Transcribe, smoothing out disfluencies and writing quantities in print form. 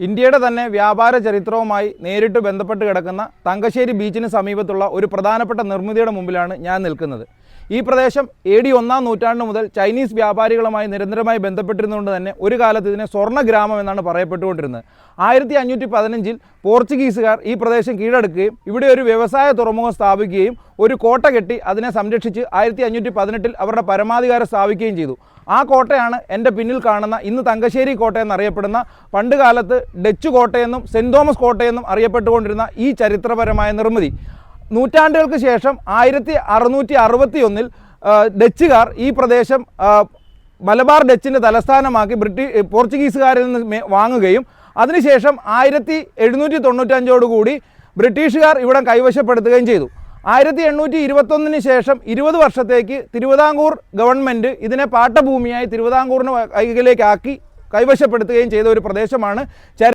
ഇന്ത്യയുടെ തന്നെ വ്യാപാര ചരിത്രവുമായി നേരിട്ട് ബന്ധപ്പെട്ട് കിടക്കുന്ന തങ്കശ്ശേരി ബീച്ചിന് സമീപത്തുള്ള ഒരു പ്രധാനപ്പെട്ട നിർമ്മിതിയുടെ മുമ്പിലാണ് ഞാൻ നിൽക്കുന്നത്. ഈ പ്രദേശം AD 1-ാം നൂറ്റാണ്ട് മുതൽ ചൈനീസ് വ്യാപാരികളുമായി നിരന്തരമായി ബന്ധപ്പെട്ടിരുന്നതുകൊണ്ട് തന്നെ ഒരു കാലത്ത് ഇതിനെ സ്വർണ്ണ ഗ്രാമം എന്നാണ് പറയപ്പെട്ടുകൊണ്ടിരുന്നത്. 1515-ൽ പോർച്ചുഗീസുകാർ ഈ പ്രദേശം കീഴടക്കുകയും ഇവിടെ ഒരു വ്യവസായ തുറമുഖം സ്ഥാപിക്കുകയും ഒരു കോട്ട കെട്ടി അതിനെ സംരക്ഷിച്ച് 1518-ൽ അവരുടെ പരമാധികാരം സ്ഥാപിക്കുകയും ചെയ്തു. ആ കോട്ടയാണ് എൻ്റെ പിന്നിൽ കാണുന്ന ഇന്ന് തങ്കശ്ശേരി കോട്ട എന്നറിയപ്പെടുന്ന, പണ്ട് കാലത്ത് ഡച്ച് കോട്ടയെന്നും സെൻറ് തോമസ് കോട്ടയെന്നും അറിയപ്പെട്ടുകൊണ്ടിരുന്ന ഈ ചരിത്രപരമായ നിർമ്മിതി. നൂറ്റാണ്ടുകൾക്ക് ശേഷം 1661-ൽ ഡച്ചുകാർ ഈ പ്രദേശം മലബാർ ഡച്ചിൻ്റെ തലസ്ഥാനമാക്കി പോർച്ചുഗീസുകാരിൽ നിന്ന് വാങ്ങുകയും അതിനുശേഷം 1795 ബ്രിട്ടീഷുകാർ ഇവിടെ കൈവശപ്പെടുത്തുകയും ചെയ്തു. 1821 ശേഷം 20 വർഷത്തേക്ക് തിരുവിതാംകൂർ ഗവൺമെൻറ് ഇതിനെ പാട്ടഭൂമിയായി തിരുവിതാംകൂറിന് കൈകളിലേക്കാക്കി കൈവശപ്പെടുത്തുകയും ചെയ്ത ഒരു പ്രദേശമാണ്